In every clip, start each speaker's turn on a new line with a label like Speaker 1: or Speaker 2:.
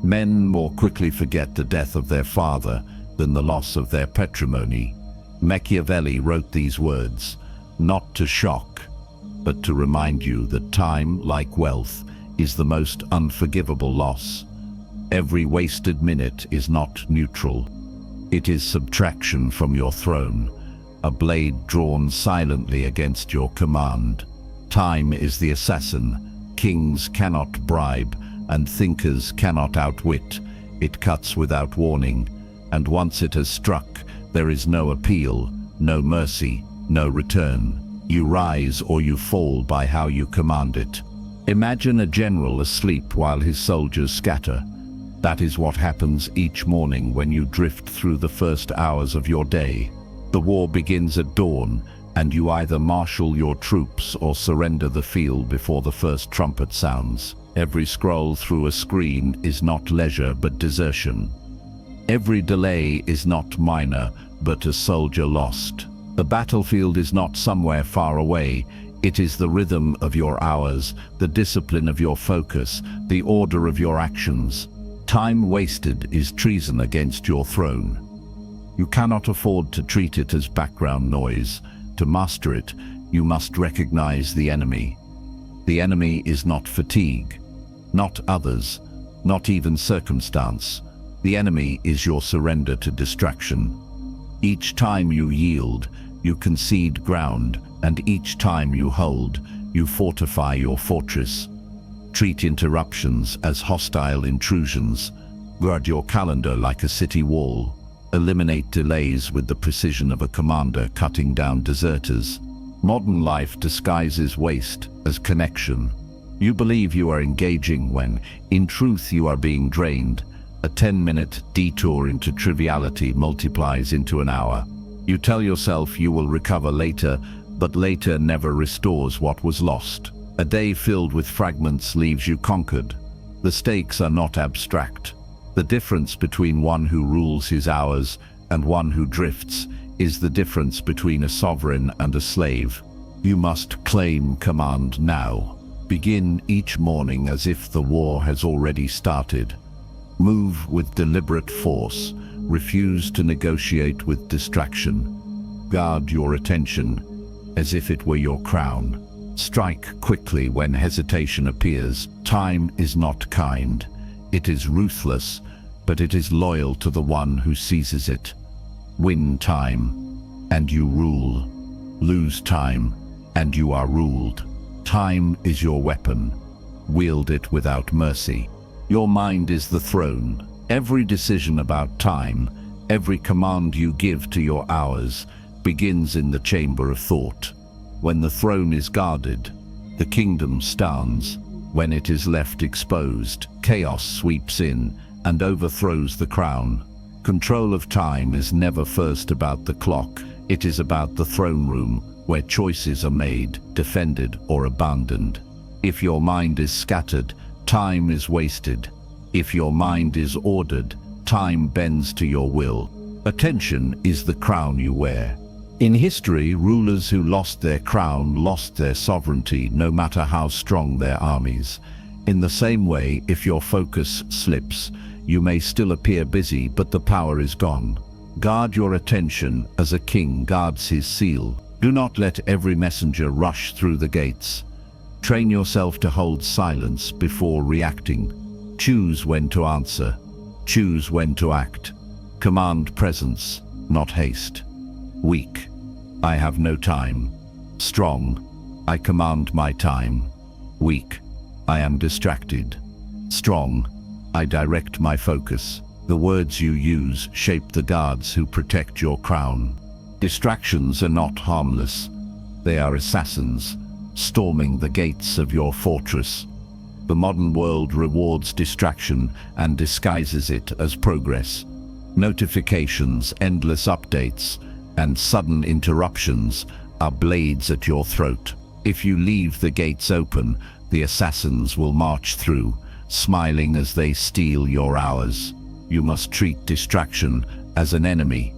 Speaker 1: Men more quickly forget the death of their father than the loss of their patrimony. Machiavelli wrote these words, not to shock, but to remind you that time, like wealth, is the most unforgivable loss. Every wasted minute is not neutral. It is subtraction from your throne, a blade drawn silently against your command. Time is the assassin. Kings cannot bribe, and thinkers cannot outwit. It cuts without warning, and once it has struck, there is no appeal, no mercy, no return. You rise or you fall by how you command it. Imagine a general asleep while his soldiers scatter. That is what happens each morning when you drift through the first hours of your day. The war begins at dawn, and you either marshal your troops or surrender the field before the first trumpet sounds. Every scroll through a screen is not leisure but desertion. Every delay is not minor but a soldier lost. The battlefield is not somewhere far away. It is the rhythm of your hours, the discipline of your focus, the order of your actions. Time wasted is treason against your throne. You cannot afford to treat it as background noise. To master it, you must recognize the enemy. The enemy is not fatigue, not others, not even circumstance. The enemy is your surrender to distraction. Each time you yield, you concede ground, and each time you hold, you fortify your fortress. Treat interruptions as hostile intrusions. Guard your calendar like a city wall. Eliminate delays with the precision of a commander cutting down deserters. Modern life disguises waste as connection. You believe you are engaging when, in truth, you are being drained. A 10-minute detour into triviality multiplies into an hour. You tell yourself you will recover later, but later never restores what was lost. A day filled with fragments leaves you conquered. The stakes are not abstract. The difference between one who rules his hours and one who drifts is the difference between a sovereign and a slave. You must claim command now. Begin each morning as if the war has already started. Move with deliberate force. Refuse to negotiate with distraction. Guard your attention as if it were your crown. Strike quickly when hesitation appears. Time is not kind. It is ruthless, but it is loyal to the one who seizes it. Win time, and you rule. Lose time, and you are ruled. Time is your weapon. Wield it without mercy. Your mind is the throne. Every decision about time, every command you give to your hours, begins in the chamber of thought. When the throne is guarded, the kingdom stands. When it is left exposed, chaos sweeps in and overthrows the crown. Control of time is never first about the clock. It is about the throne room, where choices are made, defended, or abandoned. If your mind is scattered, time is wasted. If your mind is ordered, time bends to your will. Attention is the crown you wear. In history, rulers who lost their crown lost their sovereignty, no matter how strong their armies. In the same way, if your focus slips, you may still appear busy, but the power is gone. Guard your attention as a king guards his seal. Do not let every messenger rush through the gates. Train yourself to hold silence before reacting. Choose when to answer. Choose when to act. Command presence, not haste. Weak, I have no time. Strong, I command my time. Weak, I am distracted. Strong, I direct my focus. The words you use shape the guards who protect your crown. Distractions are not harmless. They are assassins, storming the gates of your fortress. The modern world rewards distraction and disguises it as progress. Notifications, endless updates, and sudden interruptions are blades at your throat. If you leave the gates open, the assassins will march through, smiling as they steal your hours. You must treat distraction as an enemy.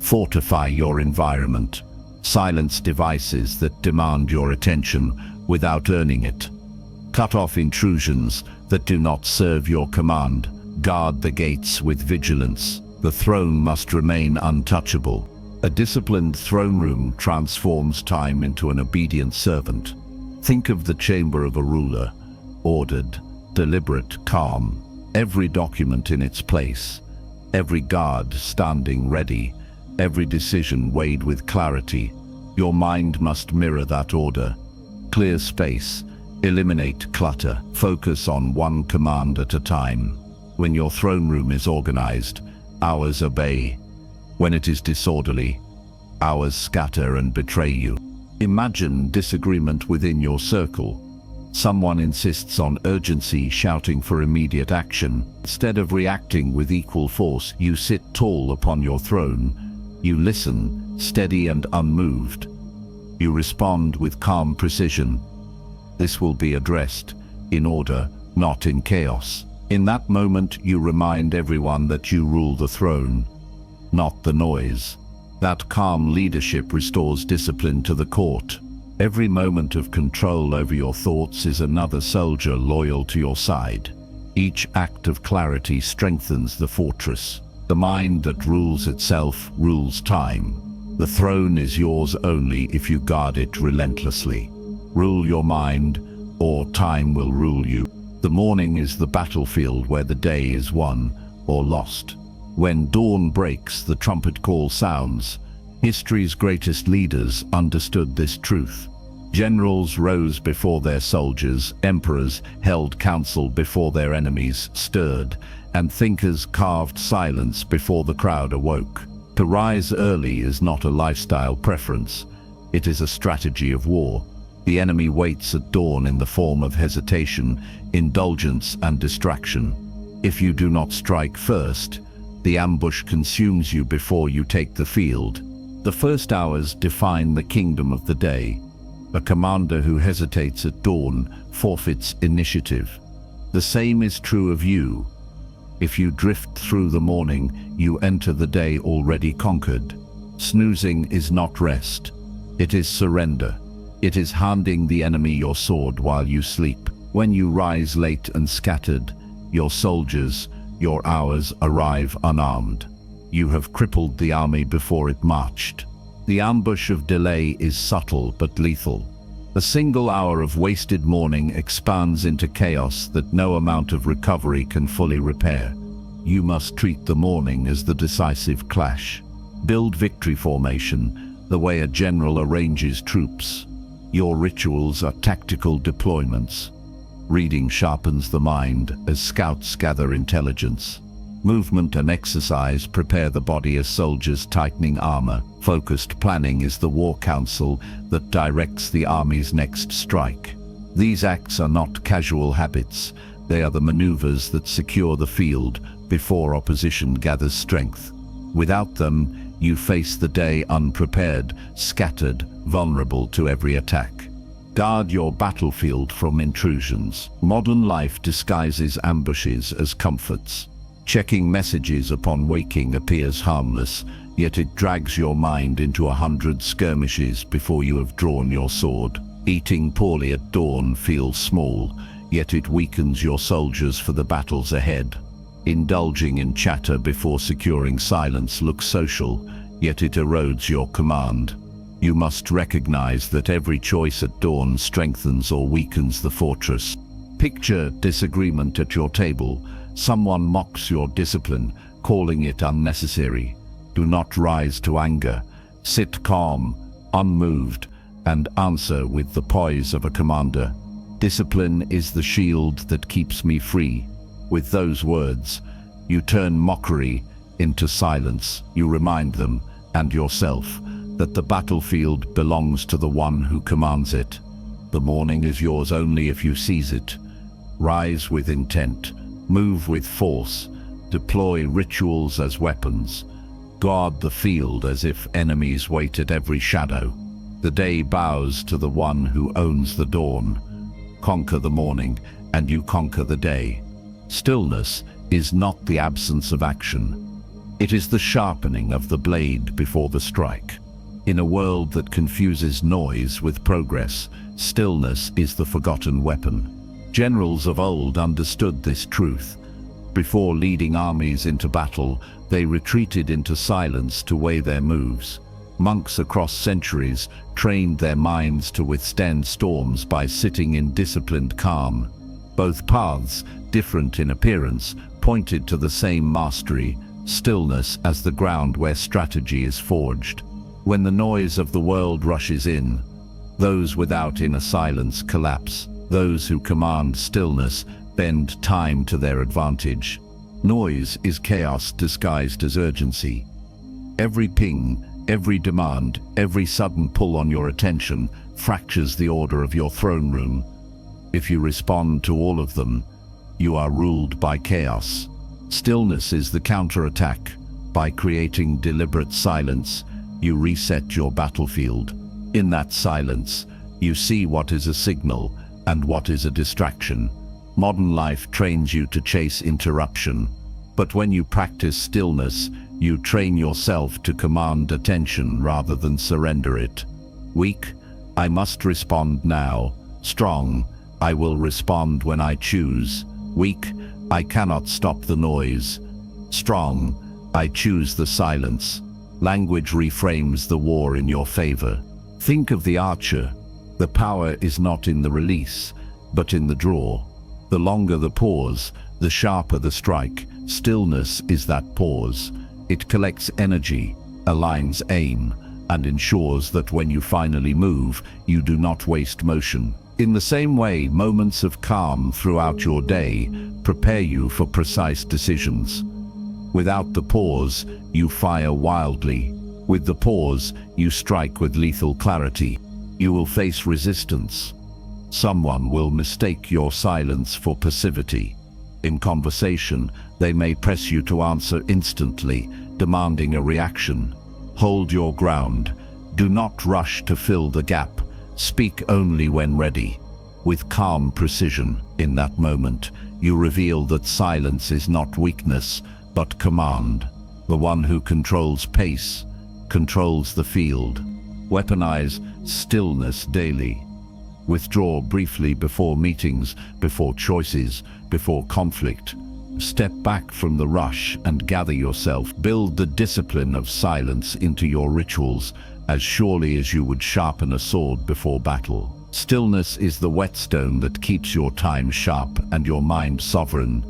Speaker 1: Fortify your environment. Silence devices that demand your attention without earning it. Cut off intrusions that do not serve your command. Guard the gates with vigilance. The throne must remain untouchable. A disciplined throne room transforms time into an obedient servant. Think of the chamber of a ruler, ordered, deliberate, calm. Every document in its place, every guard standing ready, every decision weighed with clarity. Your mind must mirror that order. Clear space, eliminate clutter, focus on one command at a time. When your throne room is organized, hours obey. When it is disorderly, hours scatter and betray you. Imagine disagreement within your circle. Someone insists on urgency, shouting for immediate action. Instead of reacting with equal force, you sit tall upon your throne. You listen, steady and unmoved. You respond with calm precision. This will be addressed in order, not in chaos. In that moment, you remind everyone that you rule the throne, not the noise. That calm leadership restores discipline to the court. Every moment of control over your thoughts is another soldier loyal to your side. Each act of clarity strengthens the fortress. The mind that rules itself rules time. The throne is yours only if you guard it relentlessly. Rule your mind, or time will rule you. The morning is the battlefield where the day is won or lost. When dawn breaks, the trumpet call sounds. History's greatest leaders understood this truth. Generals rose before their soldiers, emperors held council before their enemies stirred, and thinkers carved silence before the crowd awoke. To rise early is not a lifestyle preference. It is a strategy of war. The enemy waits at dawn in the form of hesitation, indulgence, and distraction. If you do not strike first, the ambush consumes you before you take the field. The first hours define the kingdom of the day. A commander who hesitates at dawn forfeits initiative. The same is true of you. If you drift through the morning, you enter the day already conquered. Snoozing is not rest. It is surrender. It is handing the enemy your sword while you sleep. When you rise late and scattered, your soldiers, your hours arrive unarmed. You have crippled the army before it marched. The ambush of delay is subtle but lethal. A single hour of wasted morning expands into chaos that no amount of recovery can fully repair. You must treat the morning as the decisive clash. Build victory formation, the way a general arranges troops. Your rituals are tactical deployments. Reading sharpens the mind as scouts gather intelligence. Movement and exercise prepare the body as soldiers tightening armor. Focused planning is the war council that directs the army's next strike. These acts are not casual habits. They are the maneuvers that secure the field before opposition gathers strength. Without them, you face the day unprepared, scattered, vulnerable to every attack. Guard your battlefield from intrusions. Modern life disguises ambushes as comforts. Checking messages upon waking appears harmless, yet it drags your mind into 100 skirmishes before you have drawn your sword. Eating poorly at dawn feels small, yet it weakens your soldiers for the battles ahead. Indulging in chatter before securing silence looks social, yet it erodes your command. You must recognize that every choice at dawn strengthens or weakens the fortress. Picture disagreement at your table. Someone mocks your discipline, calling it unnecessary. Do not rise to anger. Sit calm, unmoved, and answer with the poise of a commander. Discipline is the shield that keeps me free. With those words, you turn mockery into silence. You remind them, and yourself, that the battlefield belongs to the one who commands it. The morning is yours only if you seize it. Rise with intent. Move with force, deploy rituals as weapons, guard the field as if enemies wait at every shadow. The day bows to the one who owns the dawn. Conquer the morning, and you conquer the day. Stillness is not the absence of action. It is the sharpening of the blade before the strike. In a world that confuses noise with progress, stillness is the forgotten weapon. Generals of old understood this truth. Before leading armies into battle, they retreated into silence to weigh their moves. Monks across centuries trained their minds to withstand storms by sitting in disciplined calm. Both paths, different in appearance, pointed to the same mastery, stillness as the ground where strategy is forged. When the noise of the world rushes in, those without inner silence collapse. Those who command stillness bend time to their advantage. Noise is chaos disguised as urgency. Every ping, every demand, every sudden pull on your attention fractures the order of your throne room. If you respond to all of them, you are ruled by chaos. Stillness is the counterattack. By creating deliberate silence, you reset your battlefield. In that silence, you see what is a signal and what is a distraction. Modern life trains you to chase interruption, but when you practice stillness, you train yourself to command attention rather than surrender it. Weak, I must respond now. Strong, I will respond when I choose. Weak, I cannot stop the noise. Strong, I choose the silence. Language reframes the war in your favor. Think of the archer. The power is not in the release, but in the draw. The longer the pause, the sharper the strike. Stillness is that pause. It collects energy, aligns aim, and ensures that when you finally move, you do not waste motion. In the same way, moments of calm throughout your day prepare you for precise decisions. Without the pause, you fire wildly. With the pause, you strike with lethal clarity. You will face resistance. Someone will mistake your silence for passivity. In conversation, they may press you to answer instantly, demanding a reaction. Hold your ground. Do not rush to fill the gap. Speak only when ready. With calm precision, in that moment, you reveal that silence is not weakness, but command. The one who controls pace, controls the field. Weaponize stillness daily. Withdraw briefly before meetings, before choices, before conflict. Step back from the rush and gather yourself. Build the discipline of silence into your rituals as surely as you would sharpen a sword before battle. Stillness is the whetstone that keeps your time sharp and your mind sovereign.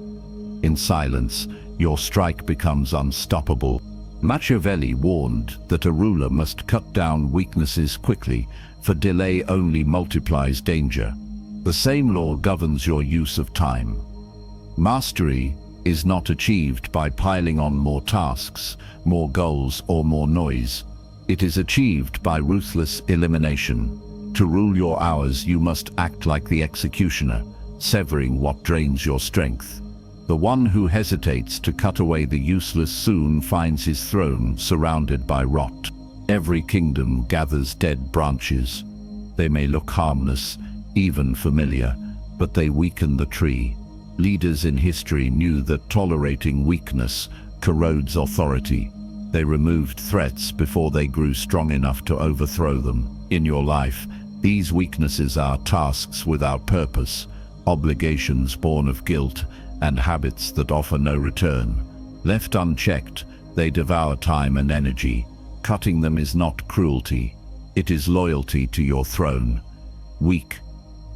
Speaker 1: In silence, your strike becomes unstoppable. Machiavelli warned that a ruler must cut down weaknesses quickly, for delay only multiplies danger. The same law governs your use of time. Mastery is not achieved by piling on more tasks, more goals, or more noise. It is achieved by ruthless elimination. To rule your hours, you must act like the executioner, severing what drains your strength. The one who hesitates to cut away the useless soon finds his throne surrounded by rot. Every kingdom gathers dead branches. They may look harmless, even familiar, but they weaken the tree. Leaders in history knew that tolerating weakness corrodes authority. They removed threats before they grew strong enough to overthrow them. In your life, these weaknesses are tasks without purpose, obligations born of guilt, and habits that offer no return. Left unchecked, they devour time and energy. Cutting them is not cruelty. It is loyalty to your throne. Weak,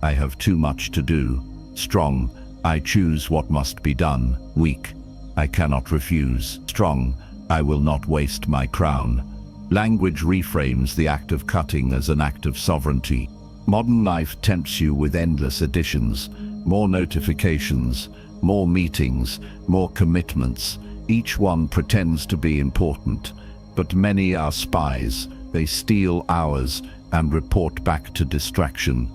Speaker 1: I have too much to do. Strong, I choose what must be done. Weak, I cannot refuse. Strong, I will not waste my crown. Language reframes the act of cutting as an act of sovereignty. Modern life tempts you with endless additions, more notifications, more meetings, more commitments. Each one pretends to be important, but many are spies. They steal hours and report back to distraction.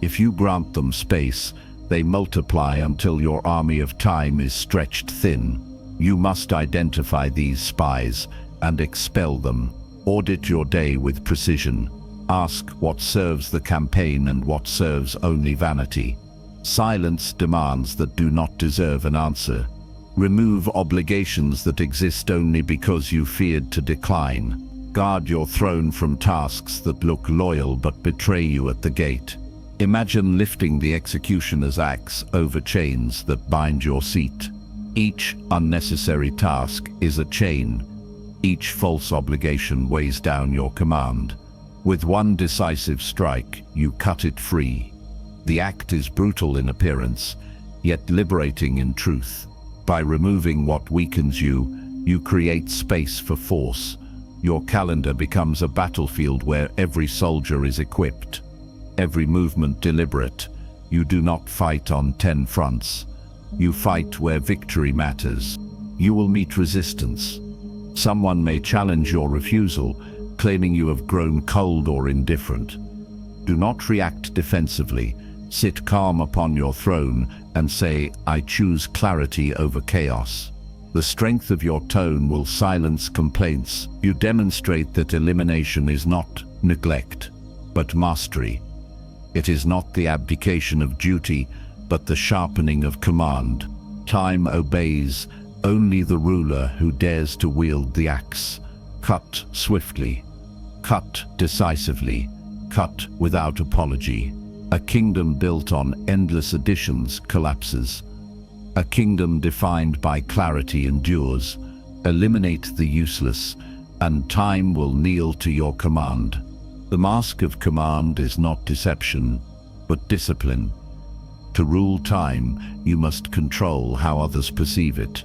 Speaker 1: If you grant them space, they multiply until your army of time is stretched thin. You must identify these spies and expel them. Audit your day with precision. Ask what serves the campaign and what serves only vanity. Silence demands that do not deserve an answer. Remove obligations that exist only because you feared to decline. Guard your throne from tasks that look loyal but betray you at the gate. Imagine lifting the executioner's axe over chains that bind your seat. Each unnecessary task is a chain. Each false obligation weighs down your command. With one decisive strike, you cut it free. The act is brutal in appearance, yet liberating in truth. By removing what weakens you, you create space for force. Your calendar becomes a battlefield where every soldier is equipped, every movement deliberate. You do not fight on 10 fronts. You fight where victory matters. You will meet resistance. Someone may challenge your refusal, claiming you have grown cold or indifferent. Do not react defensively. Sit calm upon your throne and say, "I choose clarity over chaos." The strength of your tone will silence complaints. You demonstrate that elimination is not neglect, but mastery. It is not the abdication of duty, but the sharpening of command. Time obeys only the ruler who dares to wield the axe. Cut swiftly, cut decisively, cut without apology. A kingdom built on endless additions collapses. A kingdom defined by clarity endures. Eliminate the useless, and time will kneel to your command. The mask of command is not deception, but discipline. To rule time, you must control how others perceive it.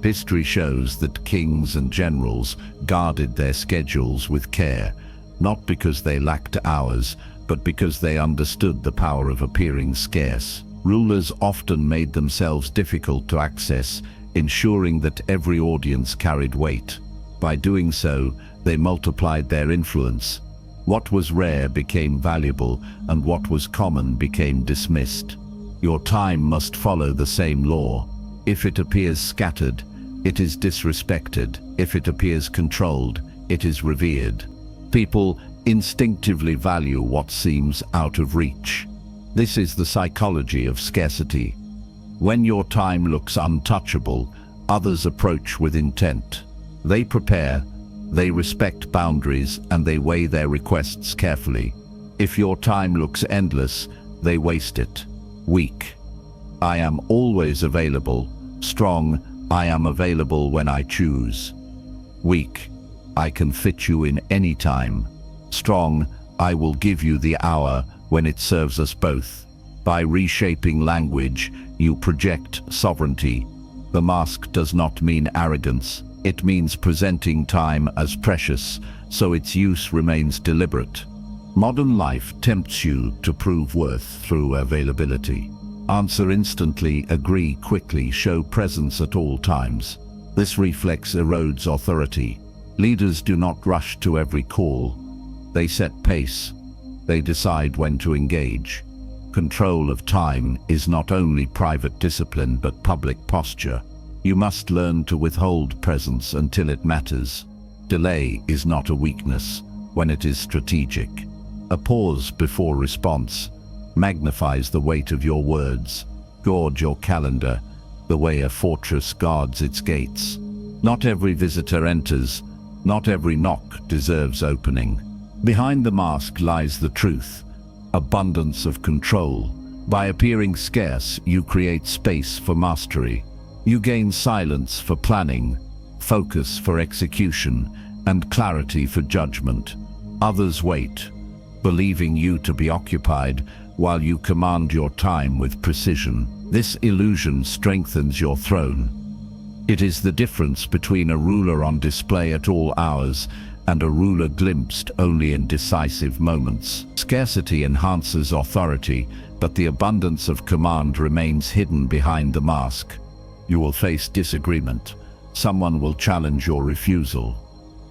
Speaker 1: History shows that kings and generals guarded their schedules with care, not because they lacked hours, but because they understood the power of appearing scarce. Rulers often made themselves difficult to access, ensuring that every audience carried weight. By doing so, they multiplied their influence. What was rare became valuable, and what was common became dismissed. Your time must follow the same law. If it appears scattered, it is disrespected. If it appears controlled, it is revered. People instinctively value what seems out of reach. This is the psychology of scarcity. When your time looks untouchable, others approach with intent. They prepare, they respect boundaries, and they weigh their requests carefully. If your time looks endless, they waste it. Weak: I am always available. Strong: I am available when I choose. Weak: I can fit you in any time. Strong: I will give you the hour when it serves us both. By reshaping language, you project sovereignty. The mask does not mean arrogance. It means presenting time as precious, so its use remains deliberate. Modern life tempts you to prove worth through availability. Answer instantly, agree quickly, show presence at all times. This reflex erodes authority. Leaders do not rush to every call. They set pace. They decide when to engage. Control of time is not only private discipline but public posture. You must learn to withhold presence until it matters. Delay is not a weakness when it is strategic. A pause before response magnifies the weight of your words. Guard your calendar the way a fortress guards its gates. Not every visitor enters. Not every knock deserves opening. Behind the mask lies the truth, abundance of control. By appearing scarce, you create space for mastery. You gain silence for planning, focus for execution, and clarity for judgment. Others wait, believing you to be occupied, while you command your time with precision. This illusion strengthens your throne. It is the difference between a ruler on display at all hours and a ruler glimpsed only in decisive moments. Scarcity enhances authority, but the abundance of command remains hidden behind the mask. You will face disagreement. Someone will challenge your refusal,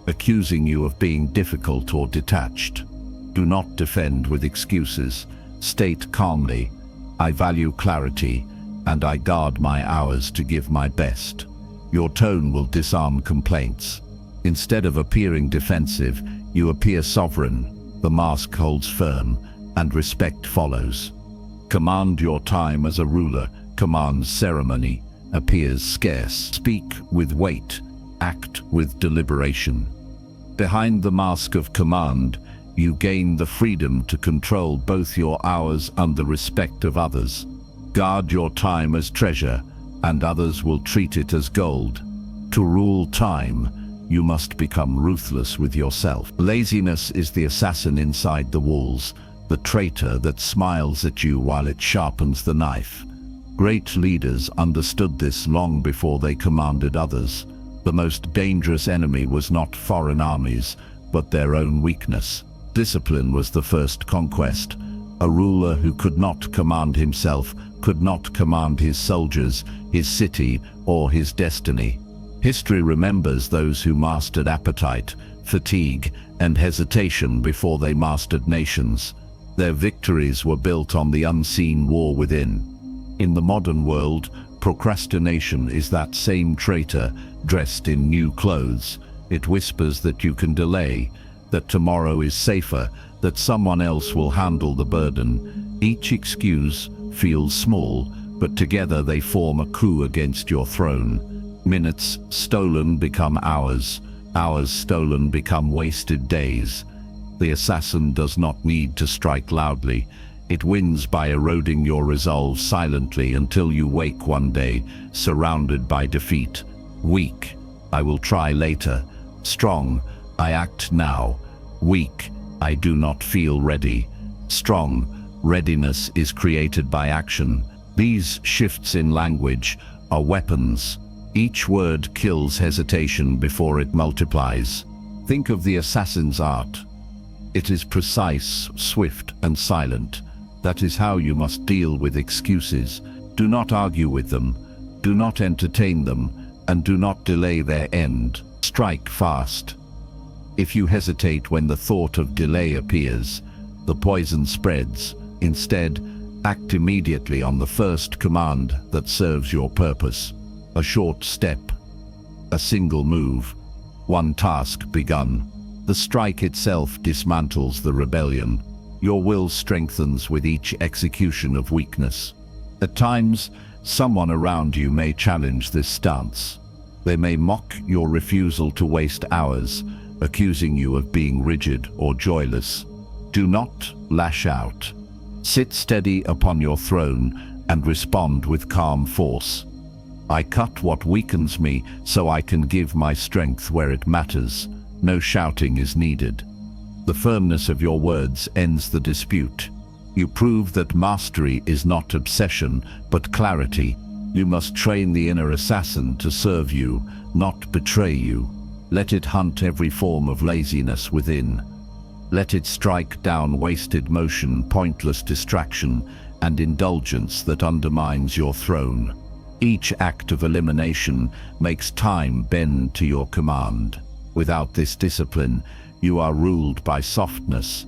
Speaker 1: accusing you of being difficult or detached. Do not defend with excuses. State calmly, "I value clarity, and I guard my hours to give my best." Your tone will disarm complaints. Instead of appearing defensive, you appear sovereign. The mask holds firm, and respect follows. Command your time as a ruler commands ceremony, appears scarce. Speak with weight, act with deliberation. Behind the mask of command, you gain the freedom to control both your hours and the respect of others. Guard your time as treasure, and others will treat it as gold. To rule time, you must become ruthless with yourself. Laziness is the assassin inside the walls, the traitor that smiles at you while it sharpens the knife. Great leaders understood this long before they commanded others. The most dangerous enemy was not foreign armies, but their own weakness. Discipline was the first conquest. A ruler who could not command himself could not command his soldiers, his city, or his destiny. History remembers those who mastered appetite, fatigue, and hesitation before they mastered nations. Their victories were built on the unseen war within. In the modern world, procrastination is that same traitor dressed in new clothes. It whispers that you can delay, that tomorrow is safer, that someone else will handle the burden. Each excuse feels small, but together they form a coup against your throne. Minutes stolen become hours. Hours stolen become wasted days. The assassin does not need to strike loudly. It wins by eroding your resolve silently until you wake one day, surrounded by defeat. Weak, I will try later. Strong, I act now. Weak, I do not feel ready. Strong, readiness is created by action. These shifts in language are weapons. Each word kills hesitation before it multiplies. Think of the assassin's art. It is precise, swift, and silent. That is how you must deal with excuses. Do not argue with them. Do not entertain them, and do not delay their end. Strike fast. If you hesitate when the thought of delay appears, the poison spreads. Instead, act immediately on the first command that serves your purpose. A short step, a single move, one task begun. The strike itself dismantles the rebellion. Your will strengthens with each execution of weakness. At times, someone around you may challenge this stance. They may mock your refusal to waste hours, accusing you of being rigid or joyless. Do not lash out. Sit steady upon your throne and respond with calm force. I cut what weakens me so I can give my strength where it matters. No shouting is needed. The firmness of your words ends the dispute. You prove that mastery is not obsession, but clarity. You must train the inner assassin to serve you, not betray you. Let it hunt every form of laziness within. Let it strike down wasted motion, pointless distraction, and indulgence that undermines your throne. Each act of elimination makes time bend to your command. Without this discipline, you are ruled by softness.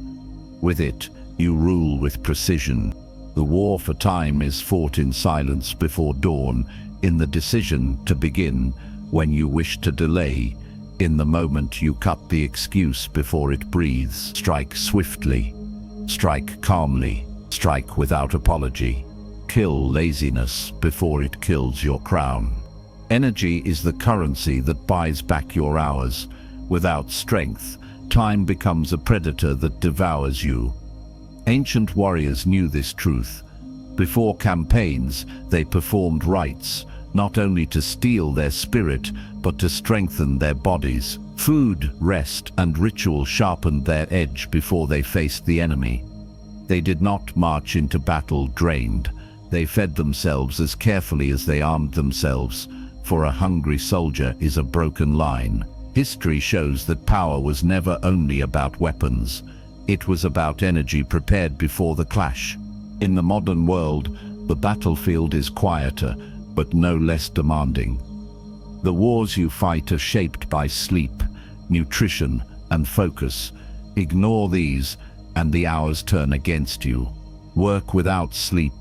Speaker 1: With it, you rule with precision. The war for time is fought in silence before dawn, in the decision to begin when you wish to delay, in the moment you cut the excuse before it breathes. Strike swiftly, strike calmly, strike without apology. Kill laziness before it kills your crown. Energy is the currency that buys back your hours. Without strength, time becomes a predator that devours you. Ancient warriors knew this truth. Before campaigns, they performed rites, not only to steel their spirit, but to strengthen their bodies. Food, rest, and ritual sharpened their edge before they faced the enemy. They did not march into battle drained. They fed themselves as carefully as they armed themselves, for a hungry soldier is a broken line. History shows that power was never only about weapons. It was about energy prepared before the clash. In the modern world, the battlefield is quieter, but no less demanding. The wars you fight are shaped by sleep, nutrition, and focus. Ignore these, and the hours turn against you. Work without sleep,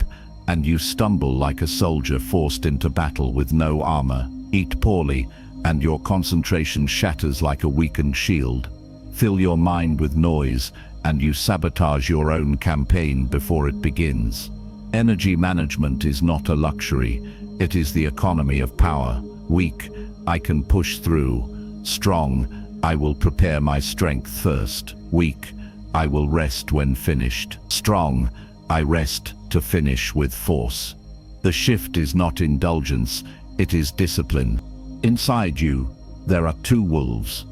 Speaker 1: and you stumble like a soldier forced into battle with no armor. Eat poorly, and your concentration shatters like a weakened shield. Fill your mind with noise, and you sabotage your own campaign before it begins. Energy management is not a luxury, it is the economy of power. Weak, I can push through. Strong, I will prepare my strength first. Weak, I will rest when finished. Strong, I rest to finish with force. The shift is not indulgence, it is discipline. Inside you, there are two wolves.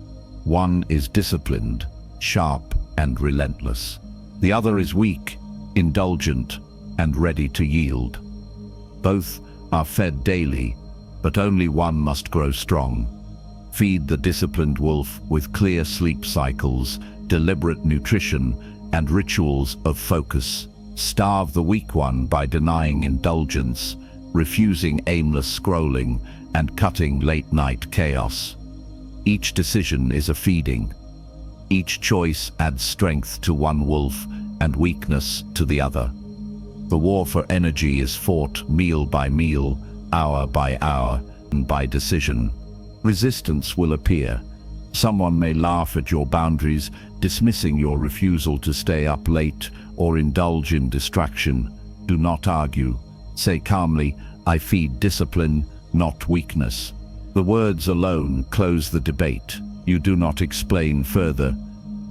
Speaker 1: One is disciplined, sharp and relentless. The other is weak, indulgent and ready to yield. Both are fed daily, but only one must grow strong. Feed the disciplined wolf with clear sleep cycles, deliberate nutrition, and rituals of focus. Starve the weak one by denying indulgence, refusing aimless scrolling, and cutting late-night chaos. Each decision is a feeding. Each choice adds strength to one wolf and weakness to the other. The war for energy is fought meal by meal, hour by hour, and by decision. Resistance will appear. Someone may laugh at your boundaries, dismissing your refusal to stay up late or indulge in distraction. Do not argue. Say calmly, "I feed discipline, not weakness." The words alone close the debate. You do not explain further,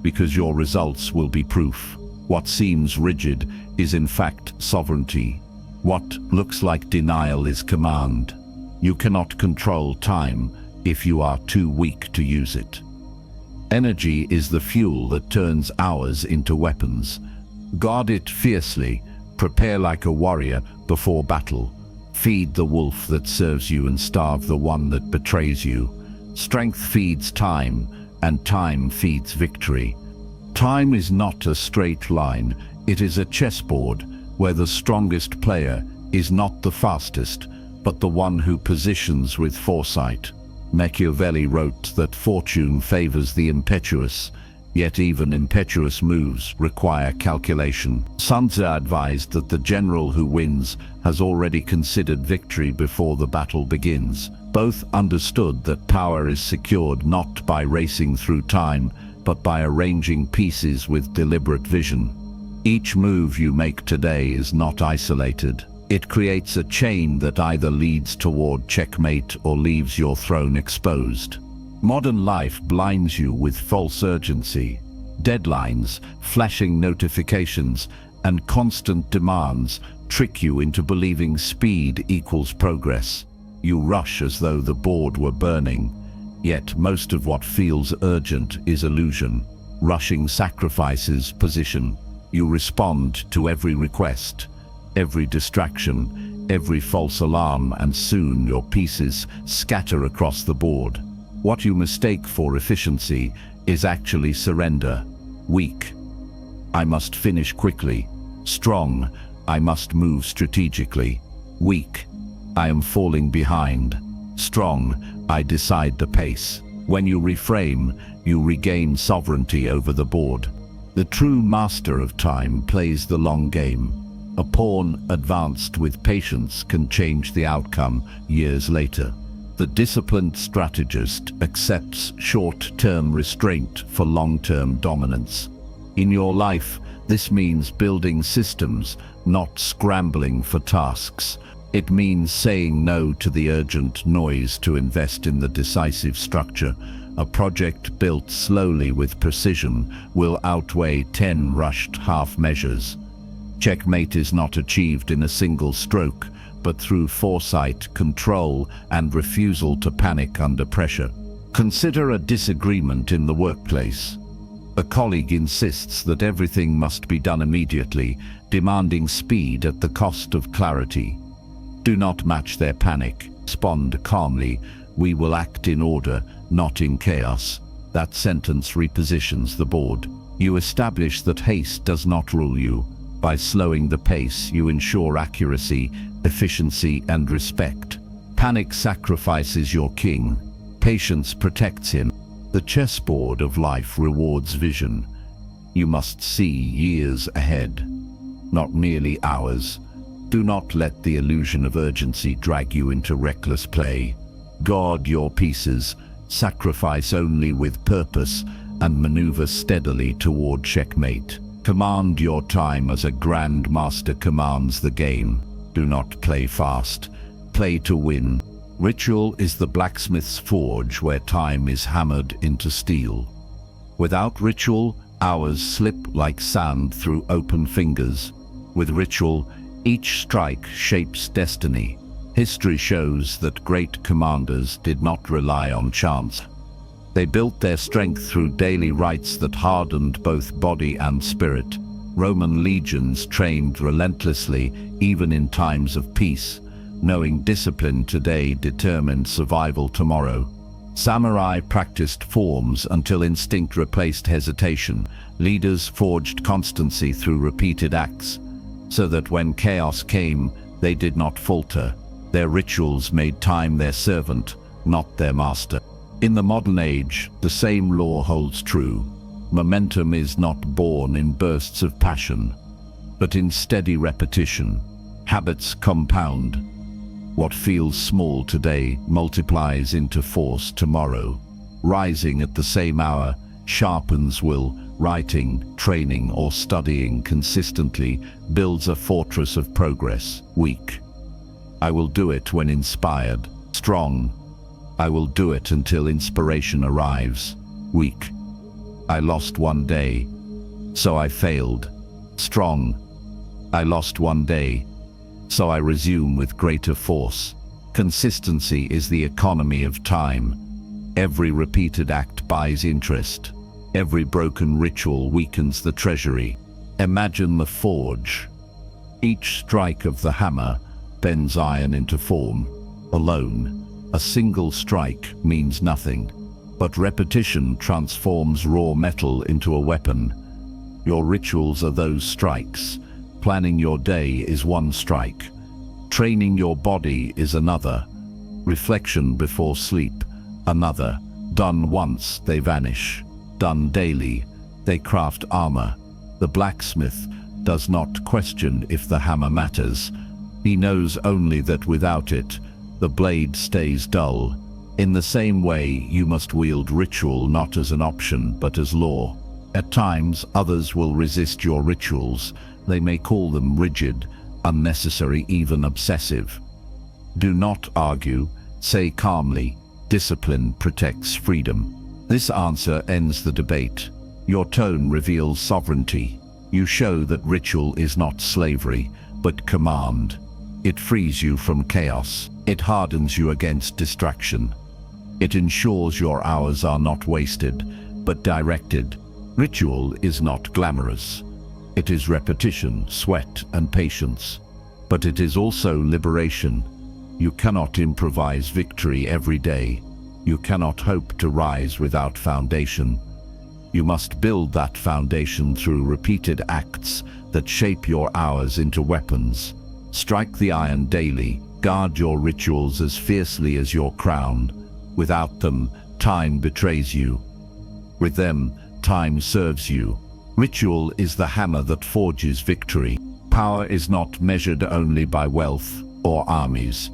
Speaker 1: because your results will be proof. What seems rigid is in fact sovereignty. What looks like denial is command. You cannot control time if you are too weak to use it. Energy is the fuel that turns hours into weapons. Guard it fiercely, prepare like a warrior before battle. Feed the wolf that serves you and starve the one that betrays you. Strength feeds time, and time feeds victory. Time is not a straight line, it is a chessboard where the strongest player is not the fastest, but the one who positions with foresight. Machiavelli wrote that fortune favors the impetuous, yet even impetuous moves require calculation. Sun Tzu advised that the general who wins has already considered victory before the battle begins. Both understood that power is secured not by racing through time, but by arranging pieces with deliberate vision. Each move you make today is not isolated. It creates a chain that either leads toward checkmate or leaves your throne exposed. Modern life blinds you with false urgency. Deadlines, flashing notifications, and constant demands trick you into believing speed equals progress. You rush as though the board were burning, yet most of what feels urgent is illusion. Rushing sacrifices position. You respond to every request, every distraction, every false alarm, and soon your pieces scatter across the board. What you mistake for efficiency is actually surrender. Weak, I must finish quickly. Strong, I must move strategically. Weak, I am falling behind. Strong, I decide the pace. When you reframe, you regain sovereignty over the board. The true master of time plays the long game. A pawn advanced with patience can change the outcome years later. The disciplined strategist accepts short-term restraint for long-term dominance. In your life, this means building systems, not scrambling for tasks. It means saying no to the urgent noise to invest in the decisive structure. A project built slowly with precision will outweigh 10 rushed half measures. Checkmate is not achieved in a single stroke, but through foresight, control, and refusal to panic under pressure. Consider a disagreement in the workplace. A colleague insists that everything must be done immediately, demanding speed at the cost of clarity. Do not match their panic. Respond calmly. We will act in order, not in chaos. That sentence repositions the board. You establish that haste does not rule you. By slowing the pace, you ensure accuracy, efficiency, and respect. Panic sacrifices your king. Patience protects him. The chessboard of life rewards vision. You must see years ahead, not merely hours. Do not let the illusion of urgency drag you into reckless play. Guard your pieces, sacrifice only with purpose, and maneuver steadily toward checkmate. Command your time as a grandmaster commands the game. Do not play fast, play to win. Ritual is the blacksmith's forge where time is hammered into steel. Without ritual, hours slip like sand through open fingers. With ritual, Each strike shapes destiny. History shows that great commanders did not rely on chance. They built their strength through daily rites that hardened both body and spirit. Roman legions trained relentlessly, even in times of peace, knowing discipline today determined survival tomorrow. Samurai practiced forms until instinct replaced hesitation. Leaders forged constancy through repeated acts, so that when chaos came, they did not falter. Their rituals made time their servant, not their master. In the modern age, the same law holds true. Momentum is not born in bursts of passion, but in steady repetition. Habits compound. What feels small today multiplies into force tomorrow. Rising at the same hour sharpens will. Writing, training, or studying consistently builds a fortress of progress. Weak. I will do it when inspired. Strong. I will do it until inspiration arrives. Weak. I lost one day, so I failed. Strong. I lost one day, so I resume with greater force. Consistency is the economy of time. Every repeated act buys interest. Every broken ritual weakens the treasury. Imagine the forge. Each strike of the hammer bends iron into form. Alone, a single strike means nothing, but repetition transforms raw metal into a weapon. Your rituals are those strikes. Planning your day is one strike. Training your body is another. Reflection before sleep, another. Done once, they vanish. Done daily, they craft armor. The blacksmith does not question if the hammer matters. He knows only that without it, the blade stays dull. In the same way, you must wield ritual not as an option, but as law. At times, others will resist your rituals. They may call them rigid, unnecessary, even obsessive. Do not argue. Say calmly, discipline protects freedom. This answer ends the debate. Your tone reveals sovereignty. You show that ritual is not slavery, but command. It frees you from chaos. It hardens you against distraction. It ensures your hours are not wasted, but directed. Ritual is not glamorous. It is repetition, sweat, and patience. But it is also liberation. You cannot improvise victory every day. You cannot hope to rise without foundation. You must build that foundation through repeated acts that shape your hours into weapons. Strike the iron daily. Guard your rituals as fiercely as your crown. Without them, time betrays you. With them, time serves you. Ritual is the hammer that forges victory. Power is not measured only by wealth or armies.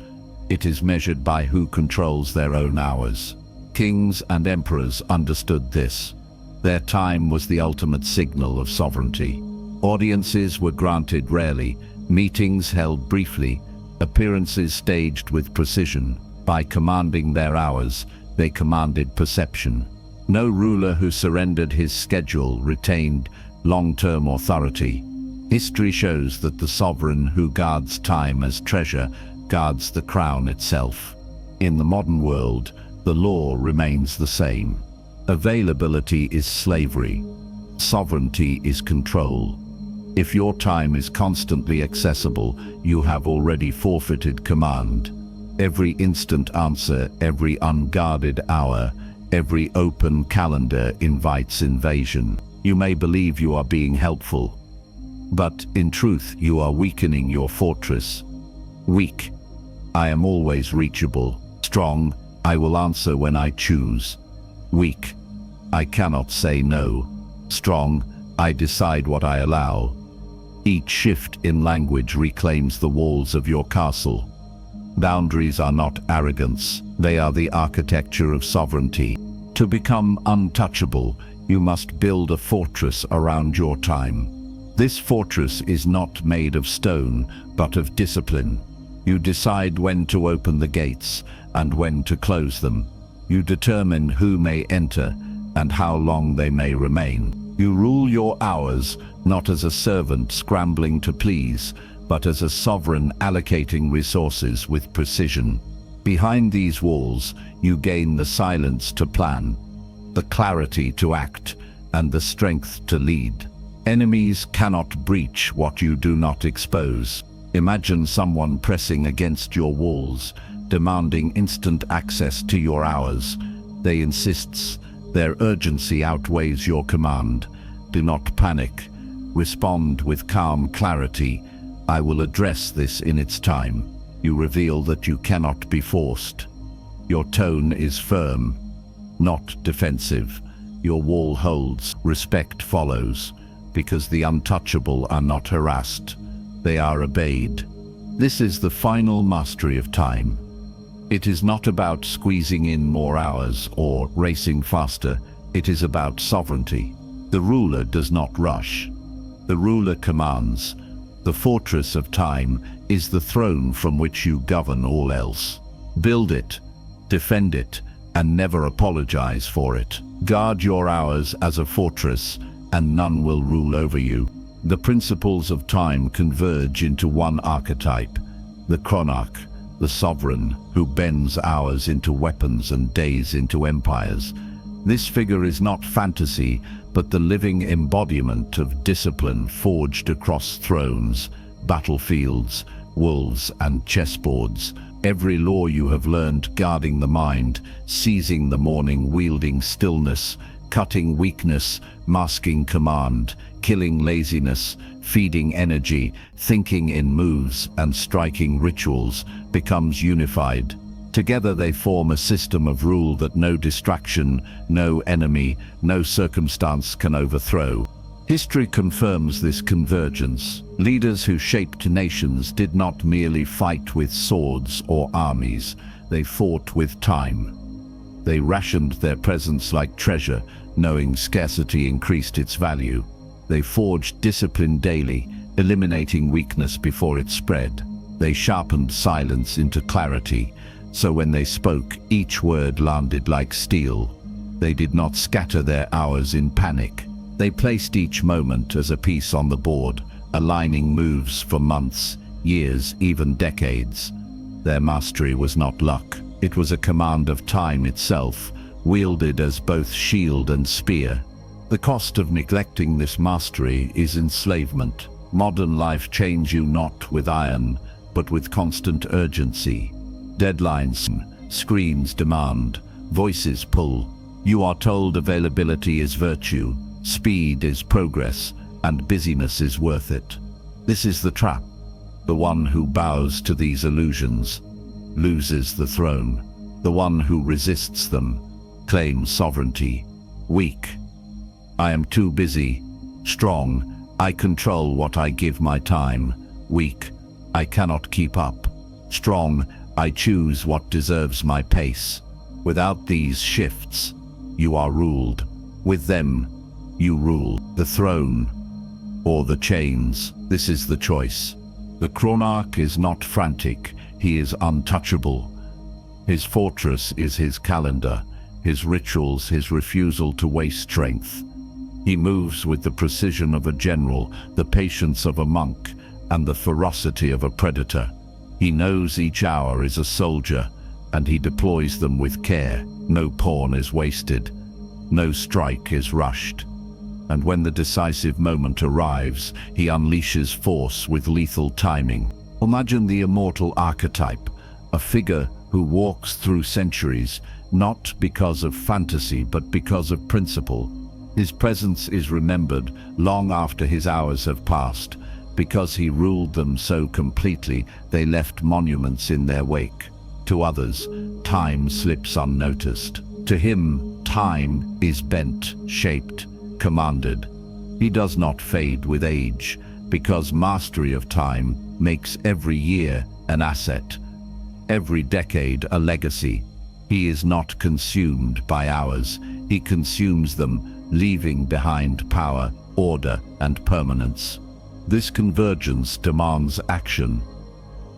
Speaker 1: It is measured by who controls their own hours. Kings and emperors understood this. Their time was the ultimate signal of sovereignty. Audiences were granted rarely, meetings held briefly, appearances staged with precision. By commanding their hours, they commanded perception. No ruler who surrendered his schedule retained long-term authority. History shows that the sovereign who guards time as treasure guards the crown itself. In the modern world, the law remains the same. Availability is slavery. Sovereignty is control. If your time is constantly accessible, you have already forfeited command. Every instant answer, every unguarded hour, every open calendar invites invasion. You may believe you are being helpful, but in truth you are weakening your fortress. Weak. I am always reachable. Strong. I will answer when I choose. Weak. I cannot say no. Strong. I decide what I allow. Each shift in language reclaims the walls of your castle. Boundaries are not arrogance. They are the architecture of sovereignty. To become untouchable, you must build a fortress around your time. This fortress is not made of stone, but of discipline. You decide when to open the gates and when to close them. You determine who may enter and how long they may remain. You rule your hours not as a servant scrambling to please, but as a sovereign allocating resources with precision. Behind these walls, you gain the silence to plan, the clarity to act, and the strength to lead. Enemies cannot breach what you do not expose. Imagine someone pressing against your walls, demanding instant access to your hours. They insist. Their urgency outweighs your command. Do not panic. Respond with calm clarity. I will address this in its time. You reveal that you cannot be forced. Your tone is firm, not defensive. Your wall holds, respect follows, because the untouchable are not harassed. They are obeyed. This is the final mastery of time. It is not about squeezing in more hours or racing faster. It is about sovereignty. The ruler does not rush. The ruler commands. The fortress of time is the throne from which you govern all else. Build it, defend it, and never apologize for it. Guard your hours as a fortress, and none will rule over you. The principles of time converge into one archetype, the Chronarch, the sovereign who bends hours into weapons and days into empires. This figure is not fantasy, but the living embodiment of discipline forged across thrones, battlefields, wolves, and chessboards. Every law you have learned guarding the mind, seizing the morning, wielding stillness, cutting weakness, masking command, killing laziness, feeding energy, thinking in moves, and striking rituals, becomes unified. Together they form a system of rule that no distraction, no enemy, no circumstance can overthrow. History confirms this convergence. Leaders who shaped nations did not merely fight with swords or armies, they fought with time. They rationed their presence like treasure, knowing scarcity increased its value. They forged discipline daily, eliminating weakness before it spread. They sharpened silence into clarity, so when they spoke, each word landed like steel. They did not scatter their hours in panic. They placed each moment as a piece on the board, aligning moves for months, years, even decades. Their mastery was not luck. It was a command of time itself, wielded as both shield and spear. The cost of neglecting this mastery is enslavement. Modern life chains you not with iron, but with constant urgency. Deadlines, screens demand, voices pull. You are told availability is virtue, speed is progress, and busyness is worth it. This is the trap. The one who bows to these illusions loses the throne. The one who resists them claims sovereignty. Weak. I am too busy. Strong. I control what I give my time. Weak. I cannot keep up. Strong. I choose what deserves my pace. Without these shifts, you are ruled. With them, you rule. The throne or the chains. This is the choice. The Chronarch is not frantic. He is untouchable. His fortress is his calendar, his rituals, his refusal to waste strength. He moves with the precision of a general, the patience of a monk, and the ferocity of a predator. He knows each hour is a soldier, and he deploys them with care. No pawn is wasted. No strike is rushed. And when the decisive moment arrives, he unleashes force with lethal timing. Imagine the immortal archetype, a figure who walks through centuries, not because of fantasy, but because of principle. His presence is remembered long after his hours have passed, because he ruled them so completely they left monuments in their wake. To others, time slips unnoticed. To him, time is bent, shaped, commanded. He does not fade with age, because mastery of time makes every year an asset, every decade a legacy. He is not consumed by hours. He consumes them, leaving behind power, order, and permanence. This convergence demands action.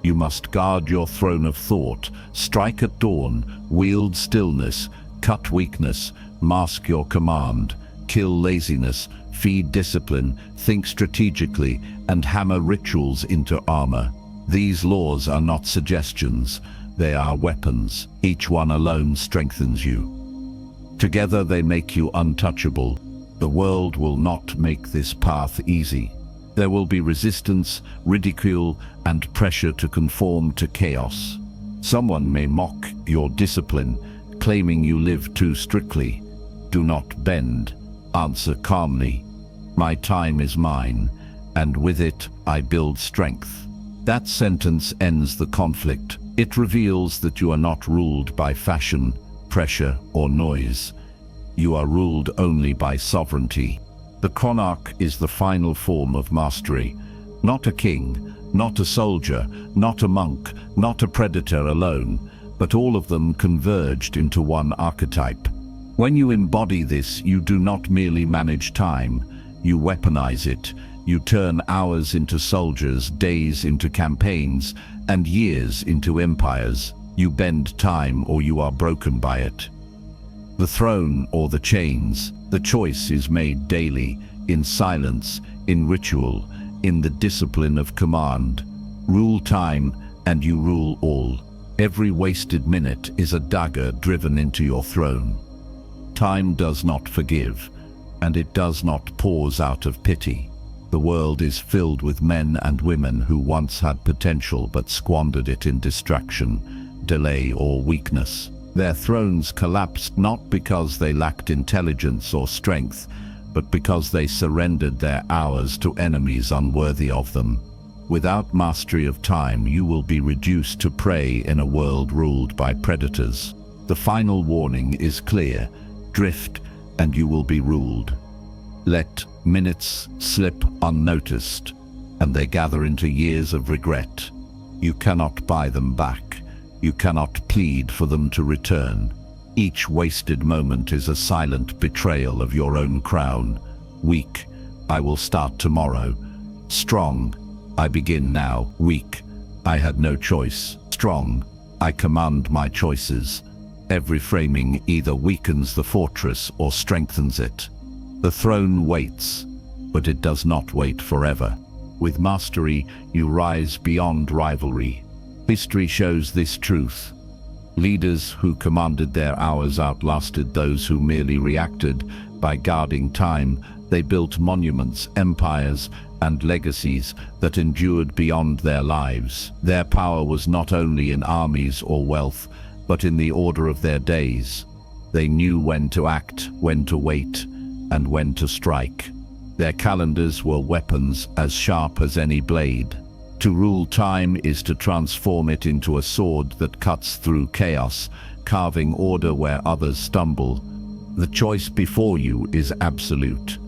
Speaker 1: You must guard your throne of thought, strike at dawn, wield stillness, cut weakness, mask your command, kill laziness, feed discipline, think strategically, and hammer rituals into armor. These laws are not suggestions, they are weapons. Each one alone strengthens you. Together they make you untouchable. The world will not make this path easy. There will be resistance, ridicule, and pressure to conform to chaos. Someone may mock your discipline, claiming you live too strictly. Do not bend. Answer calmly. My time is mine, and with it I build strength. That sentence ends the conflict. It reveals that you are not ruled by fashion, pressure, or noise. You are ruled only by sovereignty. The Chronarch is the final form of mastery. Not a king, not a soldier, not a monk, not a predator alone, but all of them converged into one archetype. When you embody this, you do not merely manage time, you weaponize it. You turn hours into soldiers, days into campaigns, and years into empires. You bend time or you are broken by it. The throne or the chains, the choice is made daily, in silence, in ritual, in the discipline of command. Rule time and you rule all. Every wasted minute is a dagger driven into your throne. Time does not forgive, and it does not pause out of pity. The world is filled with men and women who once had potential but squandered it in distraction, delay, or weakness. Their thrones collapsed not because they lacked intelligence or strength, but because they surrendered their hours to enemies unworthy of them. Without mastery of time, you will be reduced to prey in a world ruled by predators. The final warning is clear: drift and you will be ruled. Let minutes slip unnoticed, and they gather into years of regret. You cannot buy them back. You cannot plead for them to return. Each wasted moment is a silent betrayal of your own crown. Weak, I will start tomorrow. Strong, I begin now. Weak, I had no choice. Strong, I command my choices. Every framing either weakens the fortress or strengthens it. The throne waits, but it does not wait forever. With mastery, you rise beyond rivalry. History shows this truth. Leaders who commanded their hours outlasted those who merely reacted. By guarding time, they built monuments, empires, and legacies that endured beyond their lives. Their power was not only in armies or wealth, but in the order of their days. They knew when to act, when to wait, and when to strike. Their calendars were weapons as sharp as any blade. To rule time is to transform it into a sword that cuts through chaos, carving order where others stumble. The choice before you is absolute.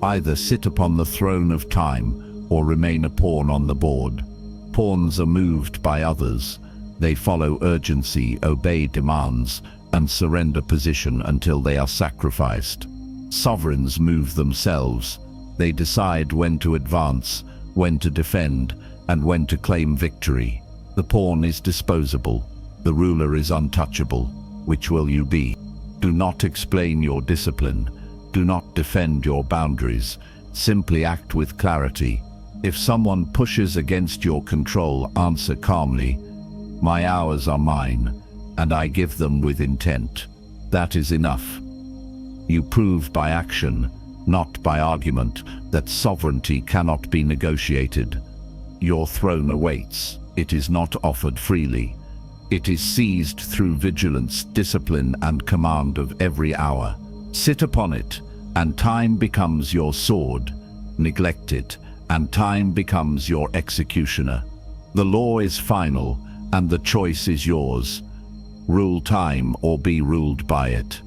Speaker 1: Either sit upon the throne of time or remain a pawn on the board. Pawns are moved by others. They follow urgency, obey demands, and surrender position until they are sacrificed. Sovereigns move themselves. They decide when to advance, when to defend, and when to claim victory. The pawn is disposable. The ruler is untouchable. Which will you be? Do not explain your discipline. Do not defend your boundaries. Simply act with clarity. If someone pushes against your control, answer calmly. My hours are mine, and I give them with intent. That is enough. You prove by action, not by argument, that sovereignty cannot be negotiated. Your throne awaits. It is not offered freely. It is seized through vigilance, discipline, and command of every hour. Sit upon it, and time becomes your sword. Neglect it, and time becomes your executioner. The law is final, and the choice is yours. Rule time or be ruled by it.